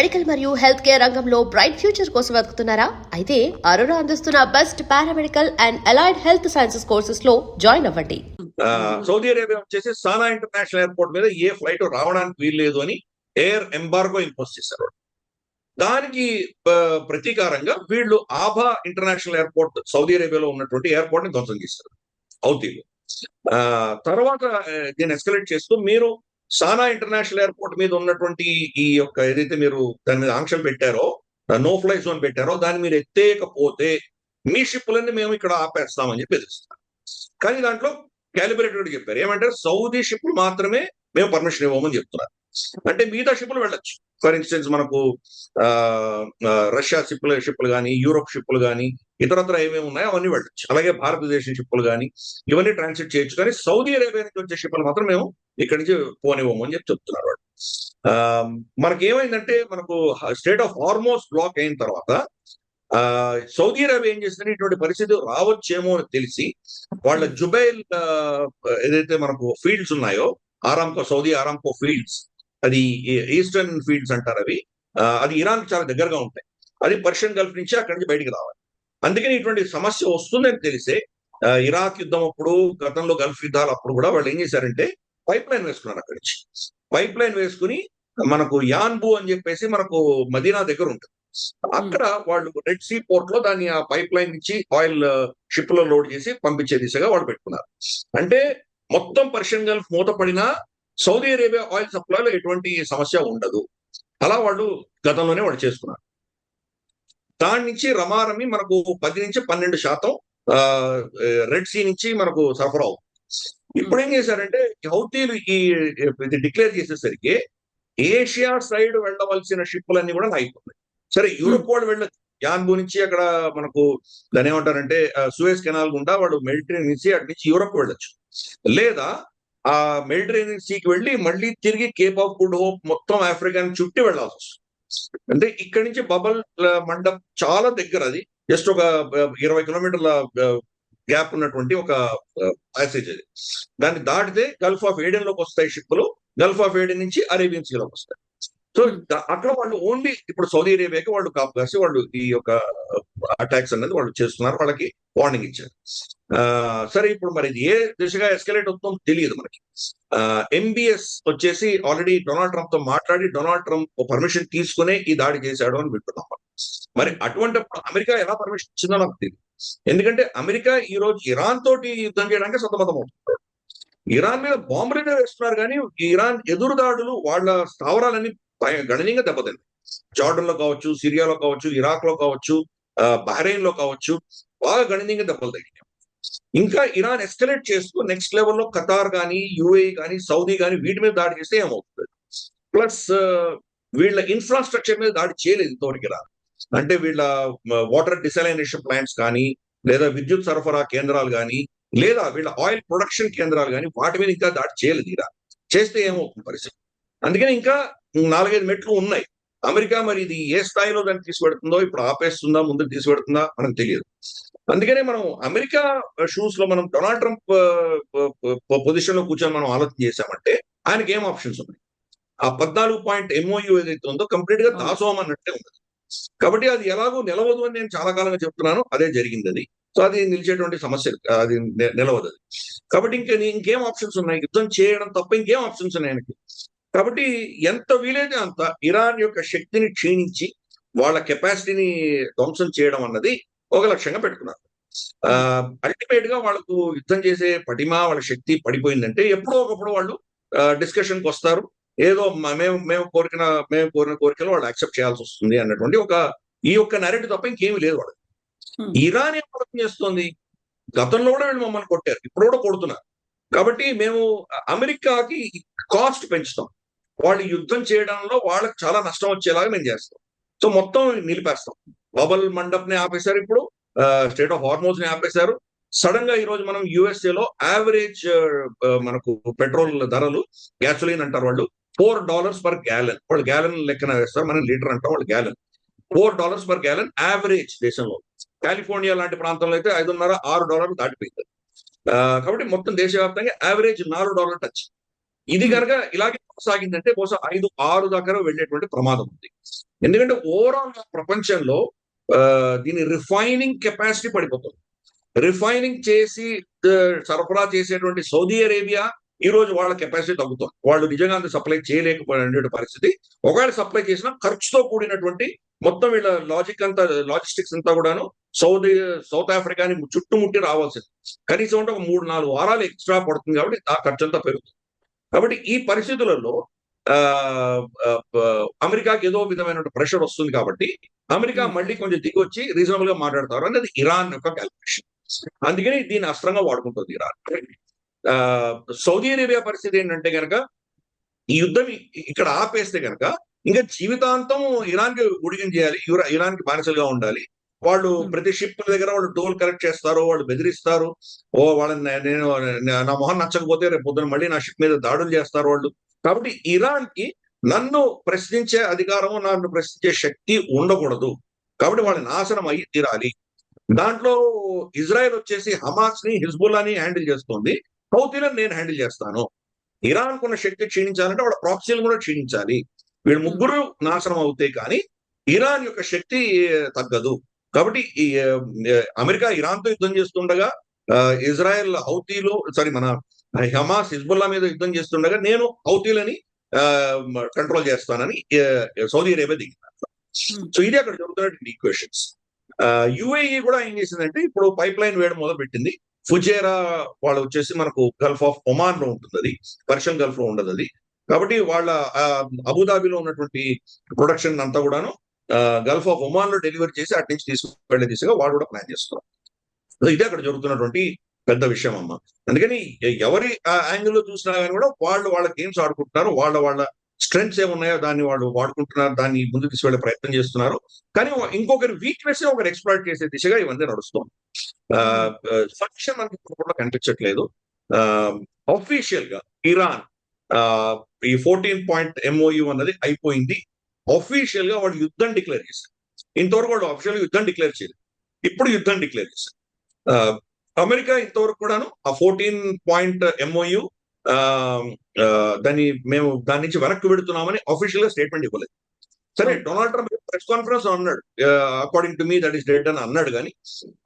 Medical మరియు health care రంగంలో bright future కోసం వెతుకుతున్నారా? అయితే అరోరా అందిస్తున్న best paramedical and allied health sciences courses లో జాయిన్ అవ్వండి. సౌదీ అరేబియా వచ్చేసి సానా ఇంటర్నేషనల్ ఎయిర్పోర్ట్ మీద ఏ ఫ్లైట్ రావడానికి వీల్లేదు అని ఎయిర్ ఎంబార్గో ఇంపోజ్ చేశారు. దానికి ప్రతీకారంగా వీళ్ళు ఆభా ఇంటర్నేషనల్ ఎయిర్పోర్ట్ సౌదీ అరేబియాలో ఉన్నటువంటి ఎయిర్పోర్ట్ ని ధ్వంసం చేశారు హౌతీలు. తర్వాత దీన్ని ఎస్కలేట్ చేస్తూ మీరు సానా ఇంటర్నేషనల్ ఎయిర్పోర్ట్ మీద ఉన్నటువంటి ఈ యొక్క ఏదైతే మీరు దాని మీద ఆంక్షలు పెట్టారో, నో ఫ్లై జోన్ పెట్టారో, దాన్ని మీరు ఎత్తేయకపోతే మీ షిప్లన్నీ మేము ఇక్కడ ఆపేస్తామని చెప్పి ఎదురుస్తారు. కానీ దాంట్లో క్యాలిబ్రేటెడ్ చెప్పారు. ఏమంటారు, సౌదీ షిప్లు మాత్రమే మేము పర్మిషన్ ఇవ్వమని చెప్తున్నారు. అంటే మిగతా షిప్లు వెళ్ళొచ్చు. ఫర్ ఇన్స్టెన్స్ మనకు రష్యా షిప్లు కానీ, యూరోప్ షిప్లు కానీ, ఇతరత్ర ఏమేమి ఉన్నాయో అవన్నీ వెళ్ళొచ్చు. అలాగే భారతదేశం షిప్లు కానీ ఇవన్నీ ట్రాన్సిట్ చేయొచ్చు. కానీ సౌదీ అరేబియా నుంచి వచ్చే షిప్లు మాత్రం మేము ఇక్కడి నుంచి పోనివ్వము అని చెప్పి చెప్తున్నారు వాళ్ళు. మనకి ఏమైందంటే, మనకు స్టేట్ ఆఫ్ హార్మోస్ బ్లాక్ అయిన తర్వాత సౌదీ అరేబియా ఏం చేసిందంటే, ఇటువంటి పరిస్థితి రావచ్చేమో అని తెలిసి వాళ్ళ జుబైల్ ఏదైతే మనకు ఫీల్డ్స్ ఉన్నాయో, సౌదీ ఆరాంకో ఫీల్డ్స్, అది ఈస్టర్న్ ఫీల్డ్స్ అంటారు అవి. అది ఇరాన్ చాలా దగ్గరగా ఉంటాయి. అది పర్షియన్ గల్ఫ్ నుంచి అక్కడి నుంచి బయటికి రావాలి. అందుకని ఇటువంటి సమస్య వస్తుందని తెలిసే ఇరాక్ యుద్ధం అప్పుడు, గతంలో గల్ఫ్ యుద్ధాలు అప్పుడు కూడా వాళ్ళు ఏం చేశారంటే పైప్ లైన్ వేసుకున్నారు. అక్కడి నుంచి పైప్ లైన్ వేసుకుని మనకు యాన్బు అని చెప్పేసి మనకు మదీనా దగ్గర ఉంటుంది. అక్కడ వాళ్ళు రెడ్ సీ పోర్ట్ లో దాన్ని ఆ పైప్ లైన్ నుంచి ఆయిల్ షిప్ లో లోడ్ చేసి పంపించే దిశగా వాళ్ళు పెట్టుకున్నారు. అంటే మొత్తం పర్షియన్ గల్ఫ్ మూతపడినా సౌదీ అరేబియా ఆయిల్ సప్లైలో ఎటువంటి సమస్య ఉండదు. అలా వాళ్ళు గతంలోనే వాళ్ళు చేసుకున్నారు. దాని నుంచి రమారమి మనకు 10 నుంచి 12% రెడ్ సీ నుంచి మనకు సరఫరా అవుతుంది. ఇప్పుడు ఏం చేశారంటే హౌతీలు ఇది డిక్లేర్ చేసేసరికి ఏషియా సైడ్ వెళ్ళవలసిన షిప్పులన్నీ కూడా ఆగిపోతాయి. సరే, యూరోప్ వాళ్ళు వెళ్ళచ్చు. యాన్బు నుంచి అక్కడ మనకు దాని ఏమంటారంటే సూయజ్ కెనాల్ గుండా వాళ్ళు మెడిటరేనియన్ నుంచి అటు నుంచి యూరోప్ వెళ్ళొచ్చు. లేదా ఆ మెడిటరేనియన్ సీకి వెళ్ళి మళ్ళీ తిరిగి కేప్ ఆఫ్ గుడ్ హోప్ మొత్తం ఆఫ్రికాని చుట్టి వెళ్లాల్సి వస్తుంది. అంటే ఇక్కడి నుంచి బబల్ మండప్ చాలా దగ్గర, అది జస్ట్ ఒక 20 కిలోమీటర్ల గ్యాప్ ఉన్నటువంటి ఒక ప్యాసేజ్. అది దాన్ని దాటితే గల్ఫ్ ఆఫ్ ఏడెన్ లోకి వస్తాయి షిప్పులు. గల్ఫ్ ఆఫ్ ఏడెన్ నుంచి అరేబియన్ సీలోకి వస్తాయి. సో అక్కడ వాళ్ళు ఓన్లీ ఇప్పుడు సౌదీ అరేబియాకి వాళ్ళు కాపు కాసి వాళ్ళు ఈ యొక్క అటాక్స్ అనేది వాళ్ళు చేస్తున్నారు. వాళ్ళకి వార్నింగ్ ఇచ్చారు. సరే, ఇప్పుడు మరి ఏ దిశగా ఎస్కలేట్ అవుతుందో తెలియదు మనకి. ఎంబీఎస్ వచ్చేసి ఆల్రెడీ డొనాల్డ్ ట్రంప్ తో మాట్లాడి డొనాల్డ్ ట్రంప్ పర్మిషన్ తీసుకునే ఈ దాడి చేశాడు అని వింటున్నాం. మరి అటువంటి అమెరికా ఎలా పర్మిషన్ ఇచ్చిందో నాకు తెలియదు. ఎందుకంటే అమెరికా ఈ రోజు ఇరాన్ తోటి యుద్ధం చేయడానికి సతమతం అవుతుంది. ఇరాన్ మీద బాంబులనే వేస్తున్నారు, కానీ ఇరాన్ ఎదురుదాడులు వాళ్ళ స్థావరాలన్నీ గణనీయంగా దెబ్బతిన్నాయి. జార్డన్ లో కావచ్చు, సిరియాలో కావచ్చు, ఇరాక్ లో కావచ్చు, బహ్రెయిన్ లో కావచ్చు, బాగా గణనీయంగా దెబ్బలు తగ్గినాయి. ఇంకా ఇరాన్ ఎస్కలేట్ చేస్తూ నెక్స్ట్ లెవెల్లో ఖతార్ కానీ, యుఏఈ కానీ, సౌదీ కానీ వీటి మీద దాడి చేస్తే ఏమవుతుంది? ప్లస్ వీళ్ళ ఇన్ఫ్రాస్ట్రక్చర్ మీద దాడి చేయలేదు ఇంతవరకు ఇరాన్. అంటే వీళ్ళ వాటర్ డిసాలినేషన్ ప్లాంట్స్ కానీ, లేదా విద్యుత్ సరఫరా కేంద్రాలు కానీ, లేదా వీళ్ళ ఆయిల్ ప్రొడక్షన్ కేంద్రాలు కానీ వాటి మీద ఇంకా దాడి చేయలేదు ఇరాన్. చేస్తే ఏమవుతుంది పరిస్థితి? అందుకని ఇంకా 4-5 మెట్లు ఉన్నాయి. అమెరికా మరి ఇది ఏ స్థాయిలో దాన్ని తీసుకెడుతుందో, ఇప్పుడు ఆపేస్తుందా, ముందుకు తీసుకెడుతుందా మనకు తెలియదు. అందుకనే మనం అమెరికా షూస్ లో మనం డొనాల్డ్ ట్రంప్ పొజిషన్ లో కూర్చొని మనం ఆలోచన చేశామంటే ఆయనకి ఏం ఆప్షన్స్ ఉన్నాయి? ఆ 14 పాయింట్ MOU ఏదైతే ఉందో కంప్లీట్ గా దాసోహం అన్నట్టే ఉంది. కాబట్టి అది ఎలాగో నిలవదు అని నేను చాలా కాలంగా చెప్తున్నాను. అదే జరిగింది అది. సో అది నిలిచేటువంటి సమస్య, అది నిలవదు అది. కాబట్టి ఇంకేం ఆప్షన్స్ ఉన్నాయి? యుద్ధం చేయడం తప్ప ఇంకేం ఆప్షన్స్ ఉన్నాయి ఆయనకి. కాబట్టి ఎంత వీలైతే అంత ఇరాన్ యొక్క శక్తిని క్షీణించి వాళ్ళ కెపాసిటీని ధ్వంసం చేయడం అన్నది ఒక లక్ష్యంగా పెట్టుకున్నారు. అల్టిమేట్ గా వాళ్ళకు యుద్ధం చేసే పటిమ, వాళ్ళ శక్తి పడిపోయిందంటే ఎప్పుడో ఒకప్పుడు వాళ్ళు డిస్కషన్కి వస్తారు. ఏదో మేము కోరిన కోరికలు వాళ్ళు యాక్సెప్ట్ చేయాల్సి వస్తుంది అన్నటువంటి ఈ యొక్క నరేటివ్ తప్ప ఇంకేమీ లేదు వాళ్ళకి. ఇరాన్ ఏం అర్థం చేస్తోంది? గతంలో కూడా వీళ్ళు మమ్మల్ని కొట్టారు, ఇప్పుడు కూడా కొడుతున్నారు. కాబట్టి మేము అమెరికాకి కాస్ట్ పెంచుతాం, వాళ్ళు యుద్ధం చేయడంలో వాళ్ళకి చాలా నష్టం వచ్చేలాగా మేము చేస్తాం. సో మొత్తం నిలిపేస్తాం. బబల్ మండప్ ని ఆపేశారు, ఇప్పుడు స్టేట్ ఆఫ్ హార్మోస్ ని ఆపేశారు. సడన్ గా ఈ రోజు మనం యుఎస్ఏలో యావరేజ్ మనకు పెట్రోల్ ధరలు, గ్యాసోలిన్ అంటారు వాళ్ళు, $4 per gallon. వాళ్ళు గ్యాలన్ లెక్కన వేస్తారు, మనం లీటర్ అంటాం, వాళ్ళు గ్యాలన్. $4 per gallon యావరేజ్ దేశంలో. కాలిఫోర్నియా లాంటి ప్రాంతంలో అయితే $5.5-6 దాటిపోయింది. కాబట్టి మొత్తం దేశవ్యాప్తంగా యావరేజ్ $4 టచ్. ఇది కనుక ఇలాగే కొనసాగిందంటే బహుశా 5-6 దాకా వెళ్ళేటువంటి ప్రమాదం ఉంది. ఎందుకంటే ఓవరాల్ ప్రపంచంలో దీని రిఫైనింగ్ కెపాసిటీ పడిపోతుంది. రిఫైనింగ్ చేసి సరఫరా చేసేటువంటి సౌదీ అరేబియా ఈ రోజు వాళ్ళ కెపాసిటీ తగ్గుతుంది. వాళ్ళు నిజంగా అంత సప్లై చేయలేకపోయిన పరిస్థితి. ఒకవేళ సప్లై చేసినా ఖర్చుతో కూడినటువంటి మొత్తం వీళ్ళ లాజిస్టిక్స్ అంతా కూడాను సౌత్ ఆఫ్రికాని చుట్టుముట్టి రావాల్సింది. కనీసం అంటే ఒక 3-4 వారాలు ఎక్స్ట్రా పడుతుంది కాబట్టి ఆ ఖర్చు అంతా పెరుగుతుంది. కాబట్టి ఈ పరిస్థితులలో అమెరికాకి ఏదో విధమైన ప్రెషర్ వస్తుంది కాబట్టి అమెరికా మళ్ళీ కొంచెం దిగొచ్చి రీజనబుల్ గా మాట్లాడతారు అనేది ఇరాన్ యొక్క క్యాల్కులేషన్. అందుకని దీన్ని అస్త్రంగా వాడుకుంటుంది ఇరాన్. సౌదీ అరేబియా పరిస్థితి ఏంటంటే కనుక ఈ యుద్ధం ఇక్కడ ఆపేస్తే కనుక ఇంకా జీవితాంతం ఇరాన్ కి ఉడిగం చేయాలి, ఇరాన్ కి బానిసలుగా ఉండాలి. వాళ్ళు ప్రతి షిప్ దగ్గర వాళ్ళు టోల్ కలెక్ట్ చేస్తారు, వాళ్ళు బెదిరిస్తారు. వాళ్ళని నేను నా మొహం నచ్చకపోతే రేపు పొద్దున మళ్ళీ నా షిప్ మీద దాడులు చేస్తారు వాళ్ళు. కాబట్టి ఇరాన్ కి నన్ను ప్రశ్నించే అధికారము, నన్ను ప్రశ్నించే శక్తి ఉండకూడదు. కాబట్టి వాళ్ళ నాశనం అయ్యి తీరాలి. దాంట్లో ఇజ్రాయెల్ వచ్చేసి హమాస్ ని, హిజ్బుల్లాని హ్యాండిల్ చేస్తుంది. హౌతీలను నేను హ్యాండిల్ చేస్తాను. ఇరాన్ కున్న శక్తి క్షీణించాలంటే వాళ్ళ ప్రాక్సీలను కూడా క్షీణించాలి. వీళ్ళు ముగ్గురు నాశనం అవుతాయి కానీ ఇరాన్ యొక్క శక్తి తగ్గదు. కాబట్టి ఈ అమెరికా ఇరాన్ తో యుద్ధం చేస్తుండగా ఇజ్రాయెల్ హౌతీలు మన హమాస్ హిజ్బుల్లా మీద యుద్ధం చేస్తుండగా నేను హౌతీలని కంట్రోల్ చేస్తానని సౌదీ అరేబియా దిగింది. సో ఇది అక్కడ జరుగుతున్నటువంటి ఈక్వేషన్స్. యుఏఈ కూడా ఏం చేసిందంటే ఇప్పుడు పైప్ లైన్ వేయడం మొదలు పెట్టింది. ఫుజేరా వాళ్ళు వచ్చేసి మనకు గల్ఫ్ ఆఫ్ ఒమాన్ లో ఉంటుంది, అది పర్షియన్ గల్ఫ్ లో ఉండదు అది. కాబట్టి వాళ్ళ అబుదాబిలో ఉన్నటువంటి ప్రొడక్షన్ అంతా కూడాను గల్ఫ్ ఆఫ్ ఒమాన్ లో డెలివరీ చేసి అటు నుంచి తీసుకువెళ్లే దిశగా వాళ్ళు కూడా ప్లాన్ చేస్తున్నారు. ఇదే అక్కడ జరుగుతున్నటువంటి పెద్ద విషయం అమ్మ. అందుకని ఎవరి యాంగిల్ లో చూసినా కానీ కూడా వాళ్ళ గేమ్స్ ఆడుకుంటున్నారు, వాళ్ళ స్ట్రెంగ్స్ ఏమున్నాయో దాన్ని వాళ్ళు వాడుకుంటున్నారు, దాన్ని ముందుకు తీసుకెళ్లే ప్రయత్నం చేస్తున్నారు. కానీ ఇంకొకరి వీక్నెస్ ఒకరు ఎక్స్ప్లాయిట్ చేసే దిశగా ఇవన్నీ నడుస్తుంది. సక్షన్ మనకి కూడా కనిపించట్లేదు. అఫీషియల్ గా ఇరాన్ ఈ 14-point MOU అన్నది అయిపోయింది. అఫీషియల్ గా వాళ్ళు యుద్ధం డిక్లేర్ చేశారు. ఇంతవరకు వాళ్ళు అఫీషియల్ గా యుద్ధం డిక్లేర్ చేయలేదు, ఇప్పుడు యుద్ధం డిక్లేర్ చేశారు. అమెరికా ఇంతవరకు కూడాను ఆ 14-point MOU మేము దాని నుంచి వెనక్కి పెడుతున్నామని అఫీషియల్ గా స్టేట్మెంట్ ఇవ్వలేదు. సరే, డొనాల్డ్ ట్రంప్ ప్రెస్ కాన్ఫరెన్స్ అన్నాడు, according to me that is dead అని అన్నాడు. కానీ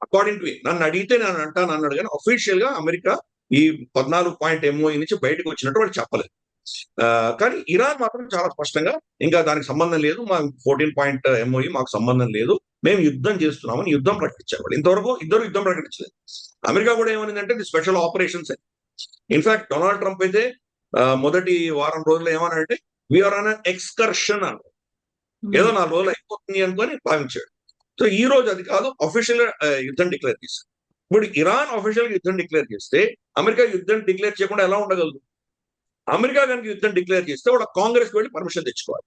అకార్డింగ్ టు మీ నన్ను అడిగితే నేను అంటాను అన్నాడు. కానీ అఫీషియల్ గా అమెరికా ఈ 14-point MOU నుంచి బయటకు వచ్చినట్టు వాళ్ళు చెప్పలేదు. కానీ ఇరాన్ మాత్రం చాలా స్పష్టంగా ఇంకా దానికి సంబంధం లేదు, మా 14-point MOU మాకు సంబంధం లేదు, మేము యుద్ధం చేస్తున్నామని యుద్ధం ప్రకటించారు. వాళ్ళు ఇంతవరకు ఇద్దరు యుద్ధం ప్రకటించలేదు. అమెరికా కూడా ఏమనిందంటే ఇది స్పెషల్ ఆపరేషన్స్ అని. ఇన్ఫాక్ట్ డొనాల్డ్ ట్రంప్ అయితే మొదటి వారం రోజులు ఏమన్నాడంటే వీఆర్ ఆన్ అన్ ఎక్స్కర్షన్ అన్నాడు. ఏదో 4 రోజులు అయిపోతుంది అనుకొని భావించాడు. సో ఈ రోజు అది కాదు, అఫీషియల్ గా యుద్ధం డిక్లేర్ చేశారు. ఇప్పుడు ఇరాన్ అఫీషియల్ గా యుద్ధం డిక్లేర్ చేస్తే అమెరికా యుద్ధం డిక్లేర్ చేయకుండా ఎలా ఉండగలదు? అమెరికా కనుక యుద్ధం డిక్లేర్ చేస్తే వాళ్ళ కాంగ్రెస్ కి వెళ్ళి పర్మిషన్ తెచ్చుకోవాలి.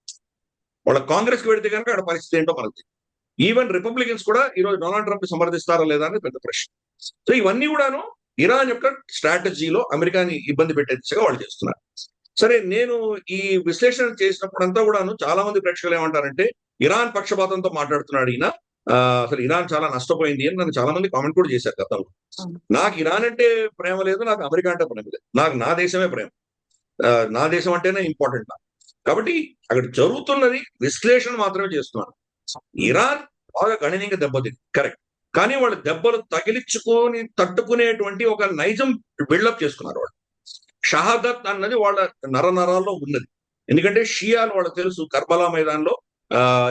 వాళ్ళ కాంగ్రెస్ కి వెళితే కనుక అక్కడ పరిస్థితి ఏంటో మనకు తెలియదు. ఈవెన్ రిపబ్లికన్స్ కూడా ఈ రోజు డొనాల్డ్ ట్రంప్ సమర్థిస్తారా లేదా అనేది పెద్ద ప్రశ్న. సో ఇవన్నీ కూడాను ఇరాన్ యొక్క స్ట్రాటజీలో అమెరికాని ఇబ్బంది పెట్టే దిశగా వాళ్ళు చేస్తున్నారు. సరే, నేను ఈ విశ్లేషణ చేసినప్పుడంతా కూడాను చాలా మంది ప్రేక్షకులు ఏమంటారంటే ఇరాన్ పక్షపాతంతో మాట్లాడుతున్నాడు ఈయన, అసలు ఇరాన్ చాలా నష్టపోయింది అని నన్ను చాలా మంది కామెంట్ కూడా చేశారు గతంలో. నాకు ఇరాన్ అంటే ప్రేమ లేదు, నాకు అమెరికా అంటే ప్రేమ లేదు, నాకు నా దేశమే ప్రేమ, నా దేశం అంటేనే ఇంపార్టెంట్ నాకు. కాబట్టి అక్కడ జరుగుతున్నది విశ్లేషణ మాత్రమే చేస్తున్నాను. ఇరాన్ బాగా గణనీయంగా దెబ్బతింది, కరెక్ట్. కానీ వాళ్ళు దెబ్బలు తగిలించుకొని తట్టుకునేటువంటి ఒక నైజం బిల్డప్ చేసుకున్నారు. వాళ్ళు షహాదత్ అన్నది వాళ్ళ నరనరాల్లో ఉన్నది. ఎందుకంటే షియాలు వాళ్ళకి తెలుసు, కర్బలా మైదాన్లో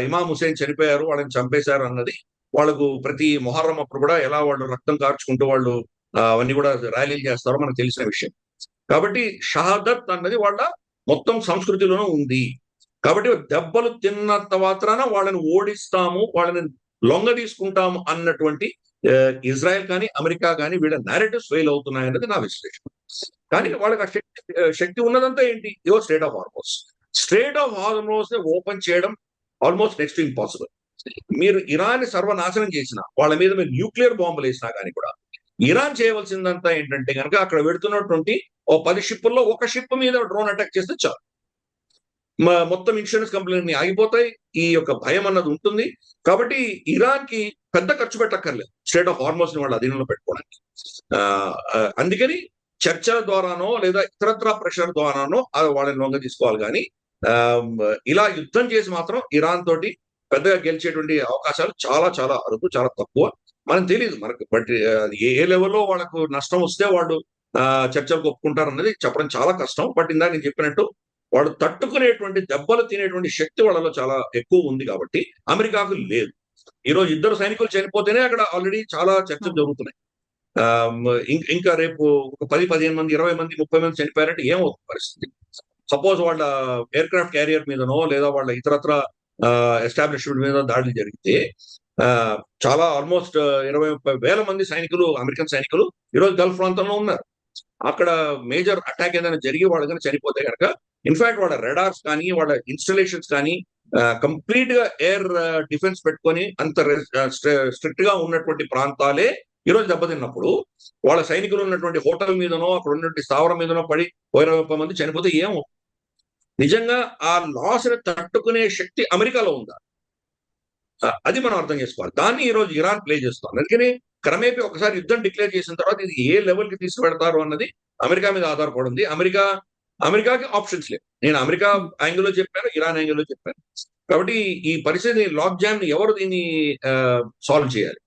ఇమాం హుసేన్ చనిపోయారు, వాళ్ళని చంపేశారు అన్నది వాళ్ళకు ప్రతి మొహర్రం అప్పుడు కూడా ఎలా వాళ్ళు రక్తం కార్చుకుంటూ వాళ్ళు అవన్నీ కూడా ర్యాలీలు చేస్తారో మనకు తెలిసిన విషయం. కాబట్టి షహాదత్ అన్నది వాళ్ళ మొత్తం సంస్కృతిలోనూ ఉంది. కాబట్టి దెబ్బలు తిన్నంత మాత్రాన వాళ్ళని ఓడిస్తాము, వాళ్ళని లొంగ తీసుకుంటాము అన్నటువంటి ఇజ్రాయెల్ కానీ అమెరికా కానీ వీళ్ళ నేరేటివ్స్ ఫెయిల్ అవుతున్నాయన్నది నా విశ్లేషణ. కానీ వాళ్ళకి ఆ శక్తి ఉన్నదంతా ఏంటి? ఇవో straight of Hormuz. Straight of Hormuz ని ఓపెన్ చేయడం ఆల్మోస్ట్ నెక్స్ట్ ఇంపాసిబుల్. మీరు ఇరాన్ ని సర్వనాశనం చేసినా, వాళ్ళ మీద మీరు న్యూక్లియర్ బాంబులు వేసినా కానీ కూడా ఇరాన్ చేయవలసిందంతా ఏంటంటే కనుక అక్కడ పెడుతున్నటువంటి 10 షిప్పుల్లో ఒక షిప్ మీద డ్రోన్ అటాక్ చేస్తే చాలు, మొత్తం ఇన్సూరెన్స్ కంపెనీని ఆగిపోతాయి. ఈ యొక్క భయం అన్నది ఉంటుంది. కాబట్టి ఇరాన్ కి పెద్ద ఖర్చు పెట్టక్కర్లేదు స్ట్రేట్ ఆఫ్ హార్మోస్ ని వాళ్ళ అధీనంలో పెట్టుకోవడానికి. అందుకని చర్చల ద్వారానో లేదా ఇతరత్రా ప్రెషర్ ద్వారానో వాళ్ళని లొంగ తీసుకోవాలి కానీ ఆ, ఇలా యుద్ధం చేసి మాత్రం ఇరాన్ తోటి పెద్దగా గెలిచేటువంటి అవకాశాలు చాలా చాలా అరుదు, చాలా తక్కువ. మనకు తెలియదు మనకు, బట్ ఏ లెవెల్లో వాళ్ళకు నష్టం వస్తే వాళ్ళు చర్చలకు ఒప్పుకుంటారు అన్నది చెప్పడం చాలా కష్టం. బట్ ఇందాక నేను చెప్పినట్టు వాడు తట్టుకునేటువంటి దెబ్బలు తినేటువంటి శక్తి వాళ్ళలో చాలా ఎక్కువ ఉంది కాబట్టి అమెరికాకు లేదు. ఈ రోజు ఇద్దరు సైనికులు చనిపోతేనే అక్కడ ఆల్రెడీ చాలా చర్చలు జరుగుతున్నాయి. ఇంకా రేపు ఒక 10-15 మంది, 20 మంది, 30 మంది చనిపోయారంటే ఏమవుతుంది పరిస్థితి? సపోజ్ వాళ్ళ ఎయిర్ క్రాఫ్ట్ క్యారియర్ మీదనో లేదా వాళ్ళ ఇతరత్ర ఎస్టాబ్లిష్మెంట్ మీద దాడులు జరిగితే చాలా ఆల్మోస్ట్ 20-30 వేల మంది సైనికులు, అమెరికన్ సైనికులు ఈరోజు గల్ఫ్ ప్రాంతంలో ఉన్నారు. అక్కడ మేజర్ అటాక్ ఏదైనా జరిగి వాళ్ళు కనుక చనిపోతే కనుక ఇన్ఫాక్ట్ వాళ్ళ రెడార్స్ కానీ వాళ్ళ ఇన్స్టలేషన్స్ కానీ కంప్లీట్ గా ఎయిర్ డిఫెన్స్ పెట్టుకొని అంత స్ట్రిక్ట్ గా ఉన్నటువంటి ప్రాంతాలే ఈరోజు దెబ్బతిన్నప్పుడు వాళ్ళ సైనికులు ఉన్నటువంటి హోటల్ మీదనో అక్కడ ఉన్నటువంటి స్థావరం మీదనో పడి 20-30 మంది చనిపోతే ఏమో నిజంగా ఆ లాస్ ని తట్టుకునే శక్తి అమెరికాలో ఉందా? అది మనం అర్థం చేసుకోవాలి. దాన్ని ఈ రోజు ఇరాన్ ప్లే చేస్తోంది. అందుకని క్రమేపీ ఒకసారి యుద్ధం డిక్లేర్ చేసిన తర్వాత ఇది ఏ లెవెల్ కి తీసుకువెడతారు అన్నది అమెరికా మీద ఆధారపడింది. అమెరికాకి ఆప్షన్స్ లేవు. నేను అమెరికా యాంగిల్ లో చెప్పాను, ఇరాన్ యాంగిల్ లో చెప్పాను. కాబట్టి ఈ పరిస్థితి లాక్ జామ్ ని ఎవరు దీన్ని సాల్వ్ చేయాలి?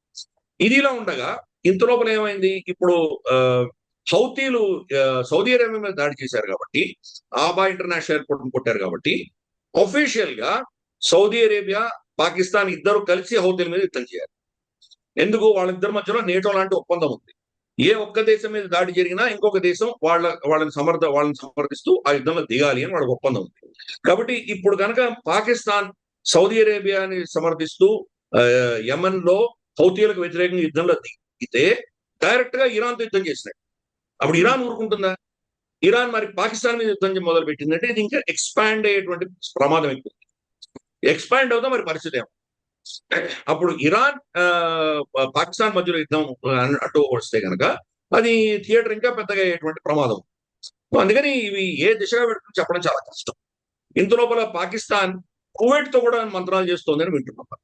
ఇదిలా ఉండగా ఇంత లోపల ఏమైంది, ఇప్పుడు హౌతీలు సౌదీ అరేబియా మీద దాడి చేశారు కాబట్టి, ఆబా ఇంటర్నేషనల్ ఎయిర్పోర్ట్ కొట్టారు కాబట్టి అఫీషియల్ గా సౌదీ అరేబియా, పాకిస్తాన్ ఇద్దరు కలిసి హౌతీల మీద యుద్ధం చేయాలి. ఎందుకు? వాళ్ళిద్దరి మధ్యలో నేటో లాంటి ఒప్పందం ఉంది. ఏ ఒక్క దేశం మీద దాడి జరిగినా ఇంకొక దేశం వాళ్ళని సమర్థిస్తూ ఆ యుద్ధంలో దిగాలి అని వాళ్ళకి ఒప్పందం ఉంది. కాబట్టి ఇప్పుడు కనుక పాకిస్తాన్ సౌదీ అరేబియాని సమర్థిస్తూ యమన్ లో హౌతీలకు వ్యతిరేకంగా యుద్ధంలో దిగితే డైరెక్ట్ గా ఇరాన్ తో యుద్ధం చేసినట్టు. అప్పుడు ఇరాన్ ఊరుకుంటుందా? ఇరాన్ మరి పాకిస్తాన్ మీద యుద్ధం మొదలు పెట్టిందంటే ఇది ఇంకా ఎక్స్పాండ్ అయ్యేటువంటి ప్రమాదం ఎక్కువ. ఎక్స్పాండ్ అవుతా మరి పరిస్థితి ఏమో. అప్పుడు ఇరాన్ పాకిస్తాన్ మధ్యలో యుద్ధం అటు వస్తే కనుక అది థియేటర్ ఇంకా పెద్దగా అయ్యేటువంటి ప్రమాదం. అందుకని ఇవి ఏ దిశగా పెడుతుందో చెప్పడం చాలా కష్టం. ఇంత లోపల పాకిస్తాన్ కువైట్ తో కూడా మంత్రాలు చేస్తోందని వింటున్నాం.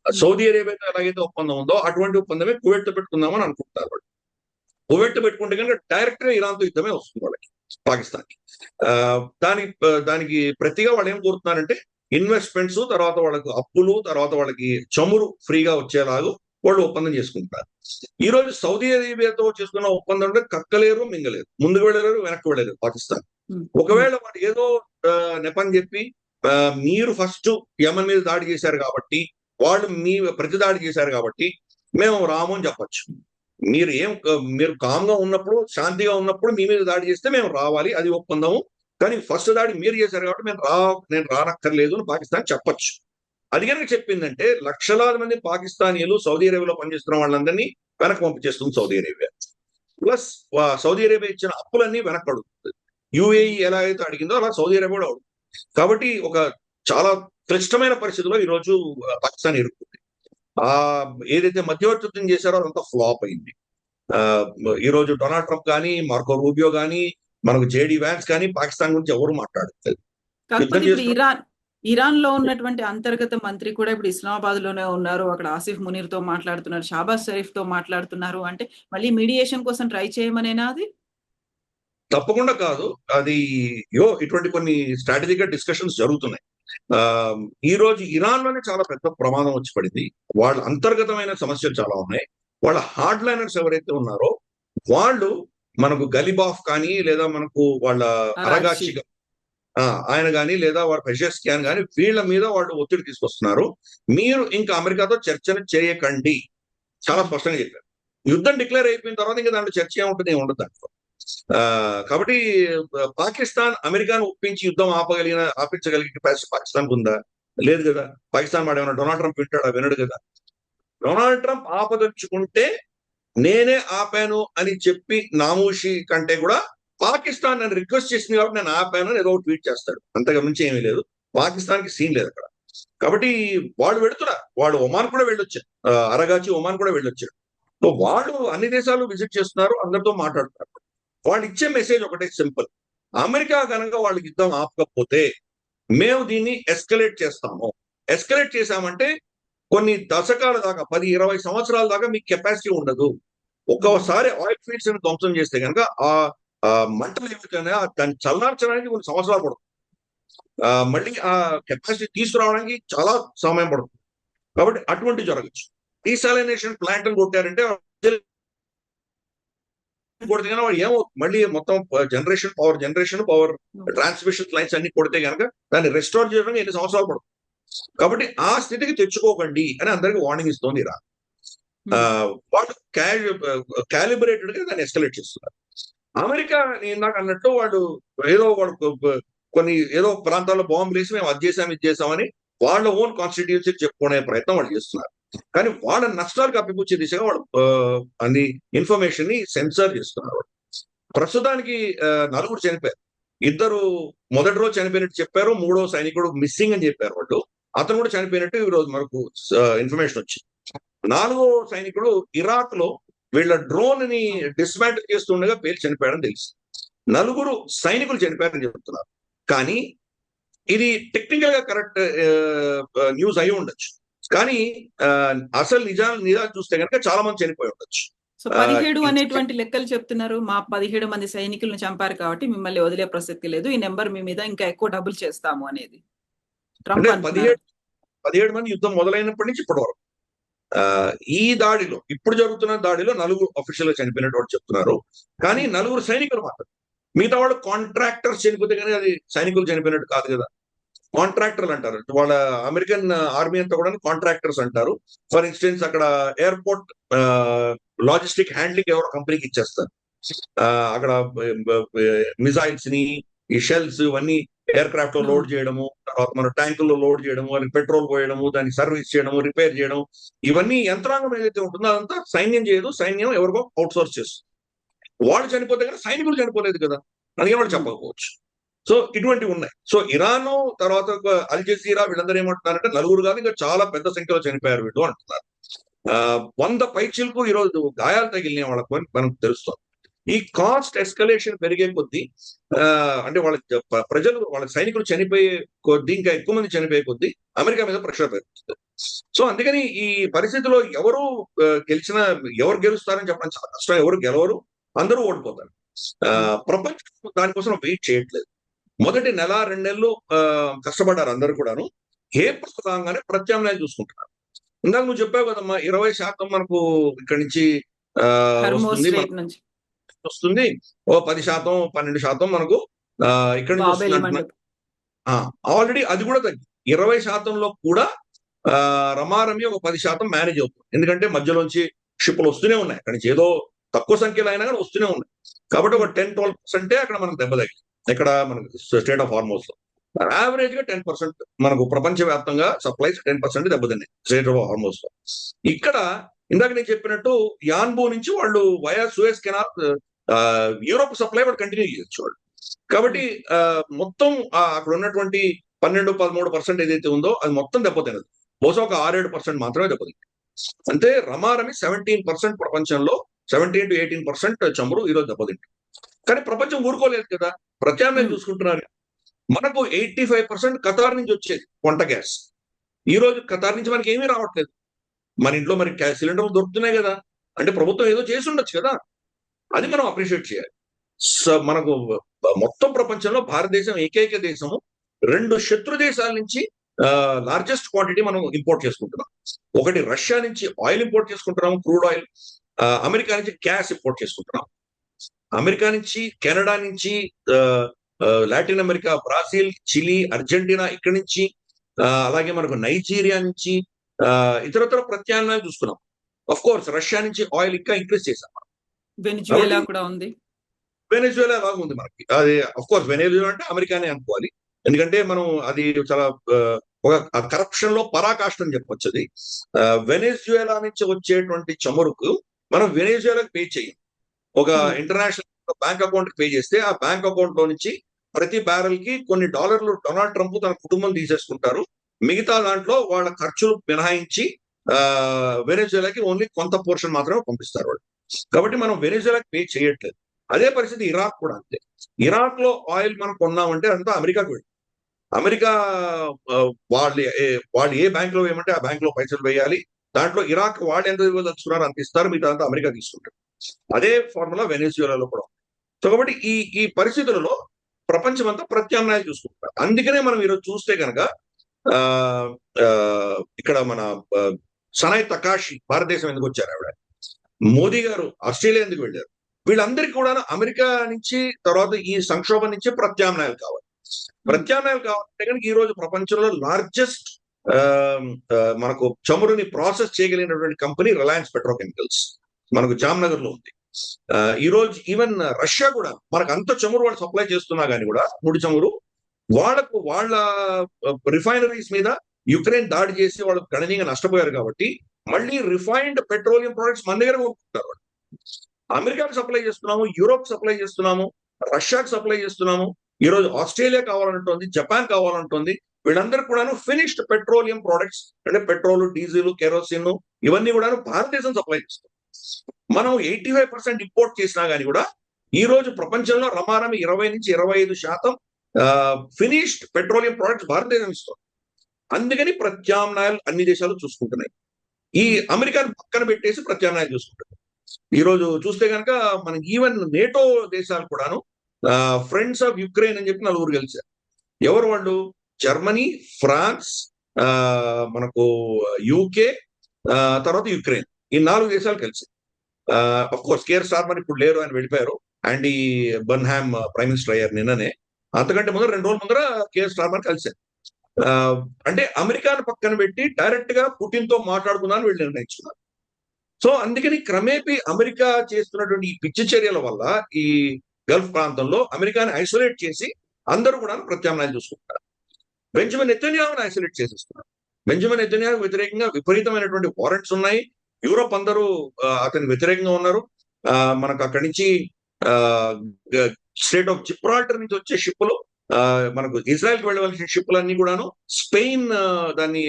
సౌదీ అరేబియాతో ఎలాగైతే ఒప్పందం ఉందో అటువంటి ఒప్పందమే కువైట్ తో పెట్టుకుందామని అనుకుంటారు వాళ్ళు. కువైట్ తో పెట్టుకుంటే కనుక డైరెక్ట్ గా ఇరాన్ తో యుద్ధమే వస్తుంది వాళ్ళకి, పాకిస్తాన్ కి. దానికి ప్రతిగా వాళ్ళు ఏం కోరుతున్నారంటే ఇన్వెస్ట్మెంట్స్, తర్వాత వాళ్ళకి అప్పులు, తర్వాత వాళ్ళకి చమురు ఫ్రీగా వచ్చేలాగా వాళ్ళు ఒప్పందం చేసుకుంటారు. ఈ రోజు సౌదీ అరేబియాతో చేసుకున్న ఒప్పందం అంటే కక్కలేరు, మింగలేరు, ముందుకు వెళ్ళలేరు, వెనక్కి వెళ్ళలేరు పాకిస్తాన్. ఒకవేళ వాడు ఏదో నెపం చెప్పి మీరు ఫస్ట్ యమన్ మీద దాడి చేశారు కాబట్టి, వాళ్ళు మీ ప్రతి దాడి చేశారు కాబట్టి మేము రాము అని చెప్పచ్చు. మీరు కామ్గా ఉన్నప్పుడు, శాంతిగా ఉన్నప్పుడు మీ మీద దాడి చేస్తే మేము రావాలి, అది ఒప్పందము. కానీ ఫస్ట్ దాడి మీరు చేశారు కాబట్టి నేను రానక్కర్లేదు అని పాకిస్తాన్ చెప్పచ్చు. అది కనుక చెప్పిందంటే లక్షలాది మంది పాకిస్తానీలు సౌదీ అరేబియాలో పనిచేస్తున్న వాళ్ళందరినీ వెనక్కి పంపించేస్తుంది Saudi Arabia. Plus Saudi Arabia ఇచ్చిన అప్పులన్నీ వెనక్కి అడుగుతుంది. యుఏఈ ఎలా అయితే అడిగిందో అలా సౌదీ అరేబియా కూడా అడుగుతుంది. కాబట్టి ఒక చాలా క్లిష్టమైన పరిస్థితిలో ఈ రోజు పాకిస్తాన్ ఇరుక్కుంది. ఏదైతే మధ్యవర్తిత్వం చేశారో అదంతా ఫ్లాప్ అయింది. ఈ రోజు డొనాల్డ్ ట్రంప్ కానీ, మార్కో రూబియో కానీ, మనకు జేడీ వ్యాన్స్ కానీ పాకిస్తాన్ గురించి ఎవరు మాట్లాడలేదు. ఇరాన్ లో ఉన్నటువంటి అంతర్గత మంత్రి కూడా ఇప్పుడు ఇస్లామాబాద్ లోనే ఉన్నారు. అక్కడ ఆసిఫ్ మునీర్ తో మాట్లాడుతున్నారు, షాబాజ్ షరీఫ్ తో మాట్లాడుతున్నారు. అంటే మళ్ళీ మీడియేషన్ కోసం ట్రై చేయమనేనా? అది తప్పకుండా కాదు. అది ఇటువంటి కొన్ని స్ట్రాటజికల్ డిస్కషన్స్ జరుగుతున్నాయి. ఈ రోజు ఇరాన్ లోనే చాలా పెద్ద ప్రమాదం వచ్చి పడింది. వాళ్ళ అంతర్గతమైన సమస్యలు చాలా ఉన్నాయి. వాళ్ళ హార్డ్ లైనర్స్ ఎవరైతే ఉన్నారో వాళ్ళు మనకు గలిబాఫ్ కానీ, లేదా మనకు వాళ్ళ అరగాచి ఆయన కానీ, లేదా వాళ్ళ పెషెస్కియాన్ కానీ, వీళ్ళ మీద వాళ్ళు ఒత్తిడి తీసుకొస్తున్నారు. మీరు ఇంకా అమెరికాతో చర్చను చేయకండి, చాలా స్పష్టంగా చెప్పారు. యుద్ధం డిక్లేర్ అయిపోయిన తర్వాత ఇంకా దాంట్లో చర్చ ఏముంటుంది, ఉండదు దాంట్లో. కాబట్టి పాకిస్తాన్ అమెరికాను ఒప్పించి యుద్ధం ఆపించగలిగే కెపాసిటీ పాకిస్తాన్ ఉందా? లేదు కదా. పాకిస్తాన్ మాట ఏమన్నా డొనాల్డ్ ట్రంప్ వింటాడా? వినడు కదా. డొనాల్డ్ ట్రంప్ ఆపదలుచుకుంటే నేనే ఆపాను అని చెప్పి నామూషి కంటే కూడా పాకిస్తాన్ నన్ను రిక్వెస్ట్ చేసింది కాబట్టి నేను ఆపాను అని ఏదో ట్వీట్ చేస్తాడు. అంతగా మించి ఏమీ లేదు. పాకిస్తాన్ కి సీన్ లేదు అక్కడ. కాబట్టి వాళ్ళు వెళుతున్నారు. వాళ్ళు ఒమాన్ కూడా వెళ్ళొచ్చారు, అరగాచి ఒమాన్ కూడా వెళ్ళొచ్చారు. వాళ్ళు అన్ని దేశాలు విజిట్ చేస్తున్నారు, అందరితో మాట్లాడుతున్నారు. వాళ్ళు ఇచ్చే మెసేజ్ ఒకటే సింపుల్: అమెరికా కనుక వాళ్ళకి యుద్ధం ఆపకపోతే మేము దీన్ని ఎస్కలేట్ చేస్తాము. ఎస్కలేట్ చేశామంటే కొన్ని దశకాల దాకా, 10-20 సంవత్సరాల దాకా మీకు కెపాసిటీ ఉండదు. ఒక్కోసారి ఆయిల్ ఫీల్డ్స్ ని ధ్వంసం చేస్తే కనుక ఆ మంటలు ఏమిటనే దాన్ని చల్లార్చడానికి కొన్ని సంవత్సరాలు పడుతుంది. మళ్ళీ ఆ కెపాసిటీ తీసుకురావడానికి చాలా సమయం పడుతుంది. కాబట్టి అటువంటి జరగచ్చు. డీసాలినేషన్ ప్లాంట్ కొట్టారంటే కొడితే కనుక వాడు ఏమవుతుంది, మళ్ళీ మొత్తం జనరేషన్ పవర్ ట్రాన్స్మిషన్ లైన్స్ అన్ని కొడితే కనుక దాన్ని రెస్టోర్ చేయడానికి ఎన్ని సంవత్సరాలు పడుతుంది. కాబట్టి ఆ స్థితికి తెచ్చుకోకండి అని అందరికి వార్నింగ్ ఇస్తోంది ఇరాన్. వాళ్ళు క్యాలిబ్రేటెడ్ గా దాన్ని ఎస్కలేట్ చేస్తున్నారు. అమెరికా నేను నాకు అన్నట్టు వాడు కొన్ని ఏదో ప్రాంతాల్లో బాంబులు వేసి మేము అది చేసాం ఇది చేసామని వాళ్ళ ఓన్ కాన్స్టిట్యూన్సీ చెప్పుకునే ప్రయత్నం వాళ్ళు చేస్తున్నారు. కానీ వాళ్ళ నష్టాలు కప్పిపుచ్చే దిశగా వాళ్ళు అన్ని ఇన్ఫర్మేషన్ ని సెన్సార్ చేస్తున్నారు. ప్రస్తుతానికి 4 చనిపోయారు. 2 మొదటి రోజు చనిపోయినట్టు చెప్పారు, 3వ సైనికుడు మిస్సింగ్ అని చెప్పారు వాళ్ళు. అతను కూడా చనిపోయినట్టు ఈ రోజు మనకు ఇన్ఫర్మేషన్ వచ్చింది. 4వ సైనికుడు ఇరాక్ లో వీళ్ళ డ్రోన్ ని డిస్మాంటిల్ చేస్తుండగా పేరు చనిపోయాడని తెలుసు. 4 సైనికులు చనిపోయారని చెప్తున్నారు. కానీ ఇది టెక్నికల్ గా కరెక్ట్ న్యూస్ అయి ఉండొచ్చు. కానీ అసలు నిజాలు చూస్తే కనుక చాలా మంది చనిపోయి ఉండొచ్చు. సో 17 అనేటువంటి లెక్కలు చెప్తున్నారు. మా 17 మంది సైనికులను చంపారు కాబట్టి మిమ్మల్ని వదిలే ప్రసక్తి లేదు, ఈ నెంబర్ మీ మీద ఇంకా ఎక్కువ డబుల్ చేస్తాము అనేది ట్రంప్ అంటున్నారు. 17 మంది యుద్ధం మొదలైనప్పటి నుంచి ఇప్పటి వరకు ఈ దాడిలో, ఇప్పుడు జరుగుతున్న దాడిలో 4 అఫీషియల్ చనిపోయినట్టు చెప్తున్నారు. కానీ 4 సైనికులు మాత్రం, మిగతా వాళ్ళు కాంట్రాక్టర్స్ చనిపోతే కానీ అది సైనికులు చనిపోయినట్టు కాదు కదా. కాంట్రాక్టర్లు అంటారు, వాళ్ళ అమెరికన్ ఆర్మీ అంతా కూడా కాంట్రాక్టర్స్ అంటారు. ఫర్ ఇన్స్టెన్స్ అక్కడ ఎయిర్పోర్ట్ లాజిస్టిక్ హ్యాండ్లింగ్ ఎవరో కంపెనీకి ఇచ్చేస్తారు. అక్కడ మిజైల్స్ ని, ఈ షెల్స్ ఇవన్నీ ఎయిర్ క్రాఫ్ట్ లో లోడ్ చేయడము, తర్వాత మన ట్యాంకుల్లో లోడ్ చేయడము, వాళ్ళకి పెట్రోల్ పోయడము, దాన్ని సర్వీస్ చేయడము, రిపేర్ చేయడం, ఇవన్నీ యంత్రాంగం ఏదైతే ఉంటుందో అదంతా సైన్యం చేయదు, సైన్యం ఎవరికో అవుట్ సోర్స్ చేస్తుంది. వాళ్ళు చనిపోతే కదా సైనికులు చనిపోలేదు కదా, అందుకే వాళ్ళు చెప్పకపోవచ్చు. సో ఇటువంటివి ఉన్నాయి. సో ఇరాన్ తర్వాత అల్ జజీరా వీళ్ళందరూ ఏమంటున్నారంటే 4 కాదు ఇంకా చాలా పెద్ద సంఖ్యలో చనిపోయారు వీళ్ళు అంటున్నారు. 100 పైచిలకు ఈరోజు గాయాలు తగిలిన వాళ్ళకు అని మనకు తెలుస్తుంది. ఈ కాస్ట్ ఎస్కలేషన్ పెరిగే కొద్దీ అంటే వాళ్ళ ప్రజలు, వాళ్ళ సైనికులు చనిపోయే కొద్దీ, ఇంకా ఎక్కువ మంది చనిపోయే కొద్దీ అమెరికా మీద ప్రెషర్ పెరుగుతుంది. సో అందుకని ఈ పరిస్థితిలో ఎవరు గెలుస్తారని చెప్పడం చాలా కష్టం. ఎవరు గెలవరు, అందరూ ఓడిపోతారు. ప్రపంచం దానికోసం వెయిట్ చేయట్లేదు. మొదటి 1-2 నెలలు కష్టపడ్డారు అందరూ కూడాను. ఏప్రిల్ కాగానే ప్రత్యామ్నాయం చూసుకుంటున్నారు. ఇందాక నువ్వు చెప్పావు కదమ్మా, 20% మనకు ఇక్కడి నుంచి వస్తుంది, ఓ 10%, 12% మనకు ఇక్కడి నుంచి వస్తుంది. ఆల్రెడీ అది కూడా తగ్గి 20%లో కూడా రమారమి ఒక 10% మేనేజ్ అవుతుంది. ఎందుకంటే మధ్యలోంచి షిప్లు వస్తూనే ఉన్నాయి, అక్కడి నుంచి ఏదో తక్కువ సంఖ్యలో అయినా కానీ వస్తూనే ఉన్నాయి. కాబట్టి ఒక 10-12% అక్కడ మనకు దెబ్బ తగ్గింది. ఇక్కడ మనకు స్టేట్ ఆఫ్ హార్మోస్ లో యావరేజ్ గా 10% మనకు ప్రపంచవ్యాప్తంగా సప్లైస్ 10% దెబ్బతిన్నాయి స్టేట్ ఆఫ్ హార్మోస్ లో. ఇక్కడ ఇందాక నేను చెప్పినట్టు యాన్బో నుంచి వాళ్ళు via Suez canal Europe supply వాళ్ళు కంటిన్యూ చేయొచ్చు వాళ్ళు. కాబట్టి మొత్తం అక్కడ ఉన్నటువంటి 12-13% ఏదైతే ఉందో అది మొత్తం దెబ్బతినదు. బహుశా ఒక 6-7% మాత్రమే దెబ్బతింది. అంటే రమారమి 17% ప్రపంచంలో 17-18% చమురు ఈరోజు దెబ్బతింటుంది. కానీ ప్రపంచం ఊరుకోలేదు కదా, ప్రత్యామ్నాయం చూసుకుంటున్నారు. మనకు 85% ఖతార్ నుంచి వచ్చేది వంట గ్యాస్. ఈ రోజు ఖతార్ నుంచి మనకి ఏమీ రావట్లేదు. మన ఇంట్లో మరి సిలిండర్లు దొరుకుతున్నాయి కదా, అంటే ప్రభుత్వం ఏదో చేసి ఉండొచ్చు కదా, అది మనం అప్రిషియేట్ చేయాలి. మనకు మొత్తం ప్రపంచంలో భారతదేశం ఏకైక దేశము 2 శత్రు దేశాల నుంచి లార్జెస్ట్ క్వాంటిటీ మనం ఇంపోర్ట్ చేసుకుంటున్నాం. ఒకటి రష్యా నుంచి ఆయిల్ ఇంపోర్ట్ చేసుకుంటున్నాము, క్రూడ్ ఆయిల్. అమెరికా నుంచి గ్యాస్ ఇంపోర్ట్ చేసుకుంటున్నాం. అమెరికా నుంచి, కెనడా నుంచి, Latin America, Brazil, Chile, Argentina ఇక్కడి నుంచి, అలాగే మనకు నైజీరియా నుంచి, ఇతరత్ర ప్రత్యామ్నాయాలు చూసుకున్నాం. ఆఫ్ కోర్స్ రష్యా నుంచి ఆయిల్ ఇంకా ఇంక్రీజ్ చేశాం. వెనిజువేలా కూడా ఉంది. వెనిజువేలా లాగా ఉంది మనకి. అది ఆఫ్ కోర్స్ వెనిజువేలా అంటే అమెరికానే అనుకోవాలి, ఎందుకంటే మనం అది చాలా ఒక కరప్షన్ లో పరాకాష్ట అని చెప్పొచ్చు. అది వెనిజువేలా నుంచి వచ్చేటువంటి చమురుకు మనం వెనిజువేలాకి పే చేయం. ఒక ఇంటర్నేషనల్ బ్యాంక్ అకౌంట్ పే చేస్తే ఆ బ్యాంక్ అకౌంట్ లో నుంచి ప్రతి బ్యారెల్ కి కొన్ని డాలర్లు డొనాల్డ్ ట్రంప్ తన కుటుంబం తీసేసుకుంటారు. మిగతా దాంట్లో వాళ్ళ ఖర్చులు మినహాయించి వెనిజువేలాకి ఓన్లీ కొంత పోర్షన్ మాత్రమే పంపిస్తారు వాళ్ళు. కాబట్టి మనం వెనిజువేలాకి పే చేయట్లేదు. అదే పరిస్థితి ఇరాక్ కూడా అంతే. ఇరాక్ లో ఆయిల్ మనం కొన్నామంటే అంతా అమెరికాకు వెళ్ళి, అమెరికా వాళ్ళు ఏ బ్యాంక్ లో వేయమంటే ఆ బ్యాంక్ లో పైసలు వేయాలి. దాంట్లో ఇరాక్ వాళ్ళు ఎంత ఇవ్వదలుచుకున్నారో అంత ఇస్తారు, మిగతా అంతా అమెరికా తీసుకుంటారు. అదే ఫార్ములా వెనిజువేలాలో కూడా. సో కాబట్టి ఈ పరిస్థితులలో ప్రపంచం అంతా ప్రత్యామ్నాయాలు చూసుకుంటారు. అందుకనే మనం ఈరోజు చూస్తే కనుక ఇక్కడ మన సనాయ్ తకాషి భారతదేశం ఎందుకు వచ్చారు ఆవిడ, మోదీ గారు ఆస్ట్రేలియా ఎందుకు వెళ్ళారు, వీళ్ళందరికీ కూడా అమెరికా నుంచి తర్వాత ఈ సంక్షోభం నుంచి ప్రత్యామ్నాయాలు కావాలి. ప్రత్యామ్నాయాలు కావాలంటే కనుక ఈ రోజు ప్రపంచంలో లార్జెస్ట్ మనకు చమురుని ప్రాసెస్ చేయగలిగినటువంటి కంపెనీ రిలయన్స్ పెట్రోకెమికల్స్ మనకు జామ్నగర్ లో ఉంది. ఈ రోజు ఈవెన్ రష్యా కూడా మనకు అంత చమురు వాళ్ళు సప్లై చేస్తున్నా కానీ కూడా ముడి చమురు వాళ్ళ రిఫైనరీస్ మీద యుక్రెయిన్ దాడి చేసి వాళ్ళు గణనీయంగా నష్టపోయారు కాబట్టి మళ్ళీ రిఫైన్డ్ పెట్రోలియం ప్రొడక్ట్స్ మన దగ్గర కొనుక్కుంటారు. వాళ్ళు అమెరికాకి సప్లై చేస్తున్నాము, యూరోప్ సప్లై చేస్తున్నాము, రష్యాకి సప్లై చేస్తున్నాము, ఈ రోజు ఆస్ట్రేలియా కావాలంటుంది, జపాన్ కావాలంటుంది. వీళ్ళందరూ కూడాను ఫినిష్డ్ పెట్రోలియం ప్రొడక్ట్స్ అంటే పెట్రోల్, డీజిల్, కెరోసిన్ ఇవన్నీ కూడాను భారతదేశం సప్లై చేస్తాం. మనం 85% ఇంపోర్ట్ చేసినా కానీ కూడా ఈ రోజు ప్రపంచంలో రమారమి 20-25% ఫినిష్డ్ పెట్రోలియం ప్రొడక్ట్స్ భారతదేశం ఇస్తాం. అందుకని ప్రత్యామ్నాయాలు అన్ని దేశాలు చూసుకుంటున్నాయి. ఈ అమెరికాను పక్కన పెట్టేసి ప్రత్యామ్నాయాలు చూసుకుంటున్నాయి. ఈ రోజు చూస్తే కనుక మనకి ఈవెన్ నేటో దేశాలు కూడాను ఫ్రెండ్స్ ఆఫ్ యుక్రెయిన్ అని చెప్పి 4 గెలిచారు. ఎవరు వాళ్ళు? జర్మనీ, ఫ్రాన్స్, మనకు యూకే, తర్వాత యుక్రెయిన్, ఈ 4 దేశాలు కలిసి. అఫ్ కోర్స్ కేర్ స్టార్మర్ ఇప్పుడు లేరు, ఆయన వెళ్ళిపోయారు. యాండీ బర్న్హామ్ ప్రైమ్ మినిస్టర్ అయ్యారు నిన్ననే. అంతకంటే ముందర 2 రోజుల ముందర కేర్ స్టార్మర్ కలిశారు. అంటే అమెరికాను పక్కన పెట్టి డైరెక్ట్ గా పుటిన్ తో మాట్లాడుకుందామని వీళ్ళు నిర్ణయించుకున్నారు. సో అందుకని క్రమేపీ అమెరికా చేస్తున్నటువంటి ఈ పిచ్చి చర్యల వల్ల ఈ గల్ఫ్ ప్రాంతంలో అమెరికాని ఐసోలేట్ చేసి అందరూ కూడా ప్రత్యామ్నాయాలు చూసుకుంటారు. బెంజమిన్ నెతన్యాహుని ఐసోలేట్ చేసేస్తున్నారు. బెంజమిన్ నెతన్యాహు వ్యతిరేకంగా విపరీతమైనటువంటి వారెంట్స్ ఉన్నాయి. యూరోప్ అందరూ అతని వ్యతిరేకంగా ఉన్నారు. మనకు అక్కడి నుంచి స్టేట్ ఆఫ్ జిబ్రాల్టర్ నుంచి వచ్చే షిప్పులు, మనకు ఇజ్రాయెల్కి వెళ్ళవలసిన షిప్పులన్నీ కూడాను స్పెయిన్ దాన్ని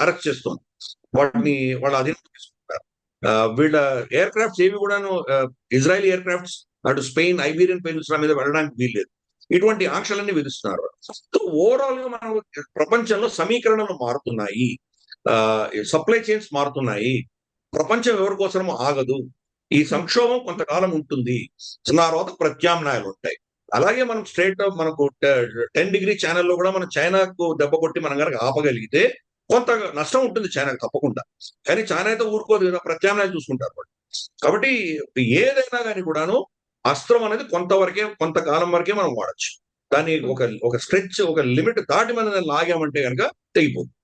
అరెస్ట్ చేస్తుంది. వాటిని వాళ్ళ అధీనం తీసుకుంటారు. వీళ్ళ ఎయిర్ క్రాఫ్ట్స్ ఏవి కూడాను ఇజ్రాయెల్ ఎయిర్ క్రాఫ్ట్స్ అటు స్పెయిన్, ఐబీరియన్ పెనిన్సులా మీద వెళ్ళడానికి వీల్లేదు. ఇటువంటి ఆంక్షలన్నీ విధిస్తున్నారు. సో ఓవరాల్ గా మనం ప్రపంచంలో సమీకరణలు మారుతున్నాయి, సప్లై చైన్స్ మారుతున్నాయి. ప్రపంచం ఎవరి కోసమో ఆగదు. ఈ సంక్షోభం కొంతకాలం ఉంటుంది, తర్వాత ప్రత్యామ్నాయాలు ఉంటాయి. అలాగే మనం మనకు 10 డిగ్రీ ఛానల్లో కూడా మనం చైనాకు దెబ్బ కొట్టి మనం కనుక ఆపగలిగితే కొంత నష్టం ఉంటుంది చైనాకు తప్పకుండా. కానీ చైనా అయితే ఊరుకోదు కదా, ప్రత్యామ్నాయాలు చూసుకుంటారు వాళ్ళు. కాబట్టి ఏదైనా కానీ కూడాను అస్త్రం అనేది కొంతకాలం వరకే మనం వాడచ్చు. దాన్ని ఒక స్ట్రెచ్, ఒక లిమిట్ దాటి మనం లాగామంటే కనుక తెగిపోతుంది.